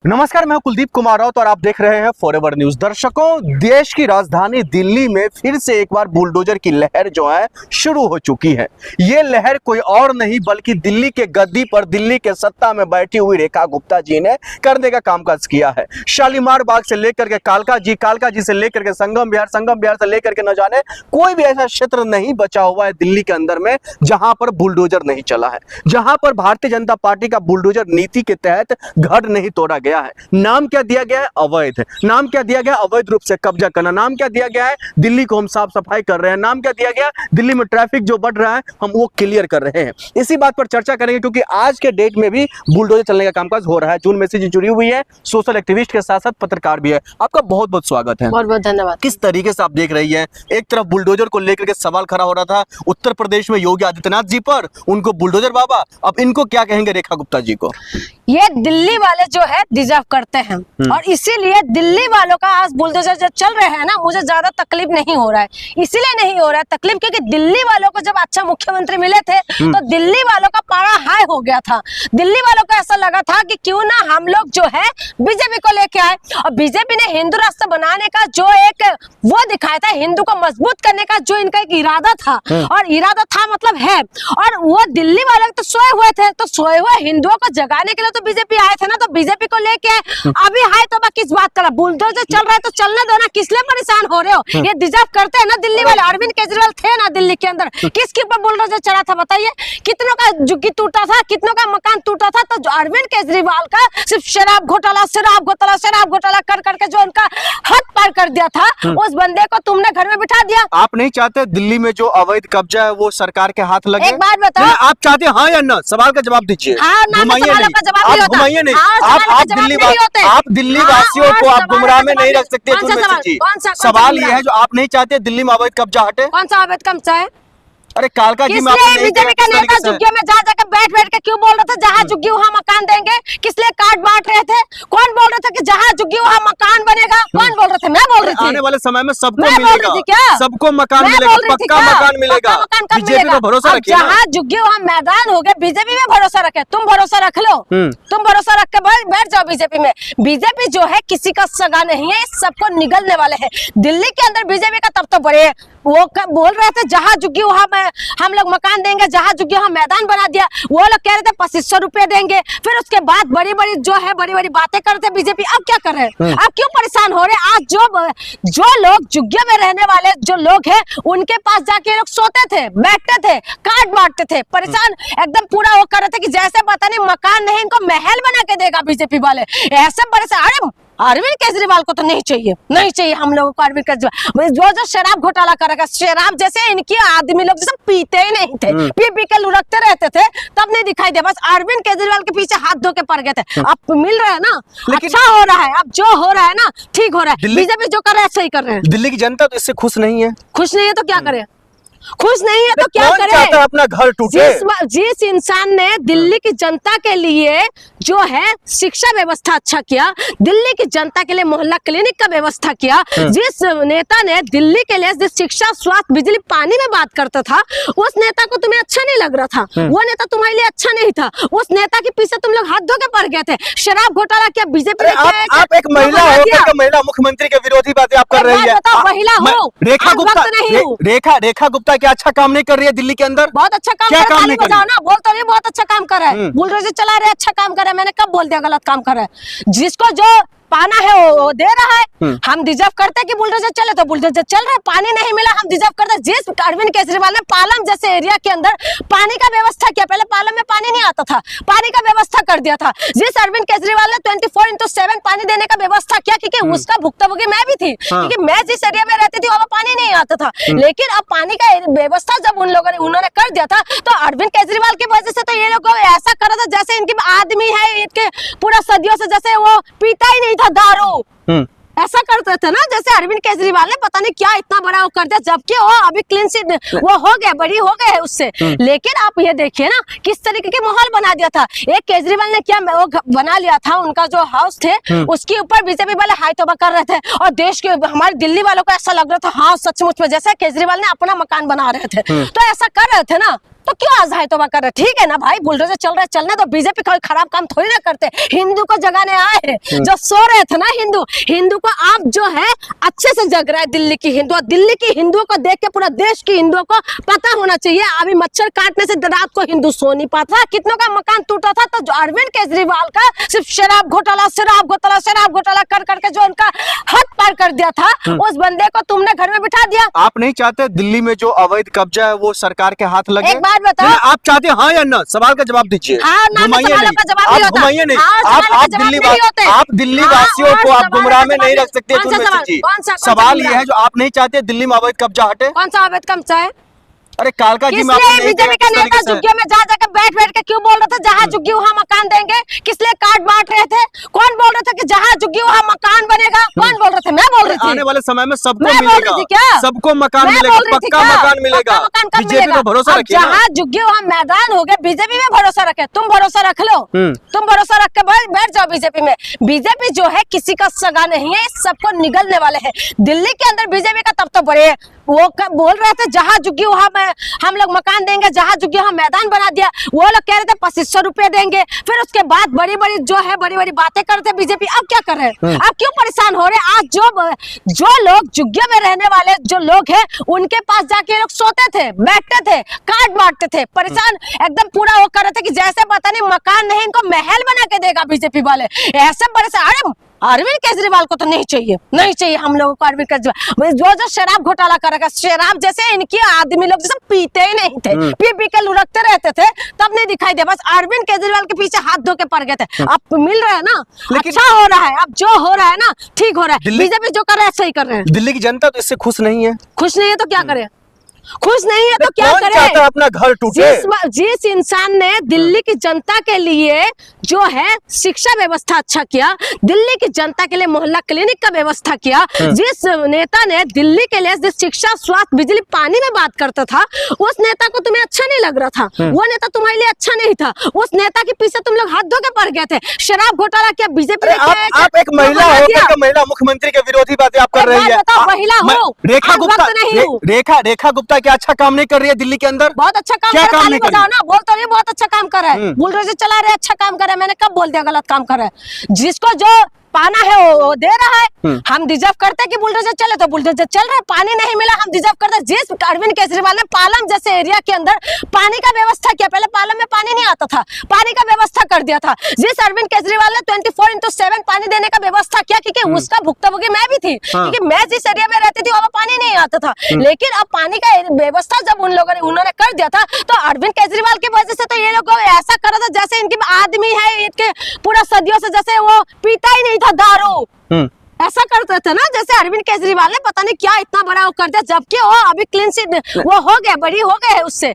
नमस्कार, मैं कुलदीप कुमार राउत और आप देख रहे हैं फॉरएवर न्यूज। दर्शकों, देश की राजधानी दिल्ली में फिर से एक बार बुलडोजर की लहर जो है शुरू हो चुकी है। ये लहर कोई और नहीं बल्कि दिल्ली के गद्दी पर दिल्ली के सत्ता में बैठी हुई रेखा गुप्ता जी ने करने का कामकाज किया है। शालीमार बाग से लेकर के कालका जी से लेकर के संगम विहार से लेकर के न जाने कोई भी ऐसा क्षेत्र नहीं बचा हुआ है दिल्ली के अंदर में जहां पर बुलडोजर नहीं चला है, जहां पर भारतीय जनता पार्टी का बुलडोजर नीति के तहत घर नहीं तोड़ा गया है। नाम क्या दिया गया है? अवैध। नाम क्या दिया गया? अवैध रूप से कब्जा करना। नाम क्या दिया गया है? दिल्ली को हम साफ सफाई कर रहे हैं। नाम क्या दिया गया? दिल्ली में ट्रैफिक जो बढ़ रहा है हम वो क्लियर कर रहे हैं। इसी बात पर चर्चा करेंगे क्योंकि आज के डेट में भी बुलडोजर चलने का कामकाज हो रहा है। जून में से जुड़ी हुई है, सोशल एक्टिविस्ट के साथ साथ पत्रकार भी है। आपका बहुत बहुत स्वागत है। बहुत बहुत धन्यवाद। किस तरीके से आप देख रही है? एक तरफ बुलडोजर को लेकर के सवाल खड़ा हो रहा था उत्तर प्रदेश में योगी आदित्यनाथ जी पर, उनको बुलडोजर बाबा, अब इनको क्या कहेंगे रेखा गुप्ता जी को? ये दिल्ली वाले जो है डिजर्व करते हैं और इसीलिए दिल्ली वालों का आज बुलडोजर जब चल रहे हैं ना, मुझे ज्यादा तकलीफ नहीं हो रहा है। इसीलिए नहीं हो रहा है तकलीफ क्योंकि दिल्ली वालों को जब अच्छा मुख्यमंत्री मिले थे तो दिल्ली वालों का पारा हाई हो गया था। दिल्ली वालों को ऐसा लगा था कि क्यों ना हम लोग जो है बीजेपी को लेके आए, और बीजेपी ने हिंदू राष्ट्र बनाने का जो एक वो दिखाया था, हिंदू को मजबूत करने का जो इनका एक इरादा था, और इरादा था मतलब है, और वो दिल्ली वाले तो सोए हुए थे, तो सोए हुए हिंदुओं को जगाने के लिए तो बीजेपी आए थे ना, तो बीजेपी को लेके अभी हाय तो किस बात का बुलडोजर चल रहा है तो चलने दो ना, किस लिए परेशान हो रहे हो? ये डिजर्व करते हैं ना दिल्ली वाले। अरविंद केजरीवाल थे ना दिल्ली के अंदर, किसके ऊपर बुलडोजर चला था बताइए? कितनों का झुग्गी टूटा था, कितनों का मकान टूटा था? तो अरविंद केजरीवाल का सिर्फ शराब घोटाला कर करके जो उनका हद पार कर दिया था, उस बंदे को तुमने घर में बिठा दिया। आप नहीं चाहते दिल्ली में जो अवैध कब्जा है वो सरकार के हाथ लगे? एक बात बताओ, आप चाहते हाँ या ना? सवाल का जवाब दीजिए। हाँ, आप दिल्ली वासियों को आप गुमराह में नहीं रख सकते। सवाल ये है जो आप नहीं चाहते दिल्ली में अवैध कब्जा हटे। कौन सा अवैध कब्जा है? अरे कालका जी में बीजेपी का नेता झुग्गियों में जा जाकर बैठ के क्यों बोल रहे थे जहाँ झुग्गी वहाँ मकान देंगे? किस लिए कार्ड बांट रहे थे? कौन बोल रहे थे कि जहाँ झुग्गी वहाँ मकान बनेगा? कौन बोल रहे थे? मैं बोल रही थी। आने वाले समय में सबको मिलेगा, सबको मकान मिलेगा, पक्का मकान मिलेगा। बीजेपी पे भरोसा रखिए। जहाँ झुग्गी वहाँ मैदान हो गए, बीजेपी में भरोसा रखे। तुम भरोसा रख लो, तुम भरोसा रख के बैठ जाओ बीजेपी में। बीजेपी जो है किसी का सगा नहीं है, सबको निगलने वाले है। दिल्ली के अंदर बीजेपी का तब तो बड़े वो बोल रहे थे जहाँ झुग्गी वहाँ हम लोग मकान देंगे, जहाँ झुग्गी वहाँ मैदान बना दिया। वो लोग कह रहे थे 2500 रुपए देंगे, फिर उसके बाद बड़ी बड़ी बातें करते बीजेपी। अब क्या कर रहे हैं? अब क्यों परेशान हो रहे हैं? आज जो लोग झुग्गियों में रहने वाले जो लोग हैं उनके पास जाके लोग सोते थे, बैठते थे, कार्ड बांटते थे, परेशान एकदम पूरा वो कर रहे थे कि जैसे पता नहीं मकान नहीं इनको महल बना के देगा बीजेपी वाले। ऐसे परेशान। अरे अरविंद केजरीवाल को तो नहीं चाहिए हम लोगों को। अरविंद केजरीवाल जो शराब घोटाला करेगा, शराब जैसे इनकी आदमी लोग जैसे पीते ही नहीं थे, पी के लुढ़कते रहते थे, तब नहीं दिखाई दे। बस अरविंद केजरीवाल के पीछे हाथ धो के पड़ गए थे। अब मिल रहा है ना, अच्छा हो रहा है। अब जो हो रहा है ना ठीक हो रहा है। बीजेपी जो कर रहा है सही कर रहे हैं। दिल्ली की जनता तो इससे खुश नहीं है। खुश नहीं है तो क्या करे? खुश नहीं है तो क्या करे? अपना घर टूटे। जिस इंसान ने दिल्ली की जनता के लिए जो है शिक्षा व्यवस्था अच्छा किया, दिल्ली की जनता के लिए मोहल्ला क्लिनिक का व्यवस्था किया, जिस नेता ने दिल्ली के लिए जिस शिक्षा, स्वास्थ्य, बिजली, पानी में बात करता था, उस नेता को तुम्हें अच्छा नहीं लग रहा था। वो नेता तुम्हारे लिए अच्छा नहीं था। उस नेता के पीछे तुम लोग हाथ धो के पड़ गए थे। शराब घोटाला किया बीजेपी ने। आप एक महिला होकर महिला मुख्यमंत्री के विरोधी बातें आप कर रही है। महिला हो, रेखा गुप्ता, रेखा गुप्ता क्या अच्छा काम नहीं कर रही है दिल्ली के अंदर? बहुत अच्छा काम कर रहा है ना, बोल तो नहीं बहुत अच्छा काम कर रहा है। बुलडोजर चला रहे, अच्छा काम कर रहा है। मैंने कब बोल दिया गलत काम कर रहा है? जिसको जो पाना है वो दे रहा है। हम डिजर्व करते हैं कि बुलडोजर चले तो बुलडोजर चल रहा है। पानी नहीं मिला, हम डिजर्व करते हैं। जिस अरविंद केजरीवाल ने पालम जैसे एरिया के अंदर पानी का व्यवस्था किया, पहले पालम में पानी नहीं आता था, पानी का व्यवस्था कर दिया था। जिस अरविंद केजरीवाल ने 24x7 पानी देने का व्यवस्था किया, क्योंकि उसका भुक्तभोगी मैं भी थी, क्योंकि मैं जिस एरिया में रहती थी वहां पानी नहीं आता था। लेकिन अब पानी का व्यवस्था जब उन्होंने कर दिया था, तो अरविंद केजरीवाल की वजह से तो ये लोग ऐसा कर रहा था जैसे इनके आदमी है, इनके पूरा सदियों से जैसे वो पीता ही नहीं था दारू, ऐसा करते थे ना। जैसे अरविंद केजरीवाल ने पता नहीं क्या इतना बड़ा वो कर दिया, जबकि वो अभी क्लीन चिट वो हो गए, बड़ी हो गए है उससे। लेकिन आप ये देखिए ना किस तरीके के माहौल बना दिया था। एक केजरीवाल ने क्या वो बना लिया था, उनका जो हाउस थे उसके ऊपर बीजेपी वाले हाई तोबा कर रहे थे, और देश के हमारे दिल्ली वालों को ऐसा लग रहा था हाँ सचमुच में जैसे केजरीवाल ने अपना मकान बना रहे थे, तो ऐसा कर रहे थे ना। तो क्यों आज है तोबा कर रहे? ठीक है ना भाई, बुलडोजर चल रहा है, चलने तो। बीजेपी कोई खराब काम थोड़ी ना करते, हिंदू को जगाने आए हैं। जो सो रहे थे ना हिंदू को आप जो है अच्छे से जग रहा है दिल्ली की हिंदू। और दिल्ली की हिंदुओं को देख के पूरा देश की हिंदुओं को पता होना चाहिए, अभी मच्छर काटने से रात को हिंदू सो नहीं पाता। कितनों का मकान टूटा था, तो अरविंद केजरीवाल का सिर्फ शराब घोटाला कर करके जो उनका हद पार कर दिया था, उस बंदे को तुमने घर में बिठा दिया। आप नहीं चाहते दिल्ली में जो अवैध कब्जा है वो सरकार के हाथ लगे? एक बात बताओ, आप चाहते हैं हाँ या ना? सवाल का जवाब दीजिए। हाँ, घुमाइए नहीं, आप घुमाइए नहीं। आप दिल्ली हाँ, वासियों को आप सवाल गुमराह में का नहीं जवाब रख सकते। कौन सा सवाल? कौन सा सवाल ये है जो आप नहीं चाहते दिल्ली में अवैध कब्जा हटे। कौन सा अवैध कब्जा है? अरे कालका जी में बीजेपी का नेता झुग्गियों में जा जाकर बैठ के क्यों बोल रहे थे जहाँ झुग्गी वहाँ मकान देंगे? किस लिए कार्ड बांट रहे थे? कौन बोल रहे थे कि जहाँ झुग्गी वहाँ मकान बनेगा? कौन बोल रहे थे? मैं बोल रही थी। आने वाले समय में सबको मैं बोल रही थी क्या? मिलेगा, सबको मकान मिलेगा, पक्का मकान मिलेगा। बीजेपी पे भरोसा रखिए। जहाँ झुग्गी वहाँ मैदान हो गए, बीजेपी में भरोसा रखे। तुम भरोसा रख लो, तुम भरोसा रख के बैठ जाओ बीजेपी में। बीजेपी जो है किसी का सगा नहीं है, सबको निगलने वाले हैं। दिल्ली के अंदर बीजेपी का तब तो बड़े वो बोल रहे थे जहाँ झुग्गी वहाँ हम लोग मकान देंगे, जहाँ झुग्गी वहाँ मैदान बना दिया। वो लोग कह रहे थे 2500 रुपए देंगे, फिर उसके बाद बड़ी बड़ी बातें करते बीजेपी। अब क्या कर रहे हैं? अब क्यों परेशान हो रहे हैं? आज जो लोग झुग्गियों में रहने वाले जो लोग हैं, उनके पास जाके लोग सोते थे, बैठते थे, कार्ड बांटते थे, परेशान एकदम पूरा वो कर रहे थे कि जैसे पता नहीं मकान नहीं इनको महल बना के देगा बीजेपी वाले। ऐसे परेशान। अरे अरविंद केजरीवाल को तो नहीं चाहिए हम लोगों को। अरविंद केजरीवाल जो शराब घोटाला करेगा, शराब जैसे इनकी आदमी लोग जैसे पीते ही नहीं थे, पी के लुढ़कते रहते थे, तब नहीं दिखाई दे। बस अरविंद केजरीवाल के पीछे हाथ धो के पड़ गए थे। अब मिल रहा है ना, अच्छा हो रहा है। अब जो हो रहा है ना ठीक हो रहा है। बीजेपी जो कर रहा है सही कर रहे हैं। दिल्ली की जनता तो इससे खुश नहीं है। खुश नहीं है तो क्या करे? खुश नहीं है तो क्या करे? अपना घर टूटे। जिस इंसान ने दिल्ली की जनता के लिए जो है शिक्षा व्यवस्था अच्छा किया, दिल्ली की जनता के लिए मोहल्ला क्लिनिक का व्यवस्था किया, जिस नेता ने दिल्ली के लिए जिस शिक्षा, स्वास्थ्य, बिजली, पानी में बात करता था, उस नेता को तुम्हें अच्छा नहीं लग रहा था। वो नेता तुम्हारे लिए अच्छा नहीं था। उस नेता के पीछे तुम लोग हाथ धो के पड़ गए थे। शराब घोटाला किया बीजेपी ने। आप एक महिला होकर महिला मुख्यमंत्री के विरोधी बातें आप कर रही है। महिला हो, रेखा गुप्ता क्या अच्छा काम नहीं कर रही है दिल्ली के अंदर? बहुत अच्छा काम कर रहा है। बताओ ना, बोल तो नहीं बहुत अच्छा काम कर रहा है। बुलडोजर चला रहे, अच्छा काम कर रहा है। मैंने कब बोल दिया गलत काम कर रहा है? जिसको जो पाना है वो दे रहा है। हम डिजर्व करते हैं कि बुलडोजर चले, तो बुलडोजर चल रहा है। पानी नहीं मिला, हम डिजर्व करते हैं। जिस अरविंद केजरीवाल ने पालम जैसे एरिया के अंदर पानी का व्यवस्था किया, पहले पालम में पानी नहीं आता था, पानी का व्यवस्था कर दिया था। जिस अरविंद केजरीवाल ने 24x7 पानी देने का व्यवस्था किया, क्योंकि उसका भुक्तभोगी मैं भी थी, क्योंकि मैं जिस एरिया में रहती थी वहां पानी नहीं आता था। लेकिन अब पानी का व्यवस्था जब उन्होंने कर दिया था, तो अरविंद केजरीवाल की वजह से तो ये लोग ऐसा कर रहा था जैसे इनके आदमी है, इनके पूरा सदियों से जैसे वो पीता ही नहीं था दारू, ऐसा करते थे ना। जैसे अरविंद केजरीवाल ने पता नहीं क्या इतना बड़ा वो कर दिया, जबकि वो अभी क्लीन चिट वो हो गया, बड़ी हो गए उससे।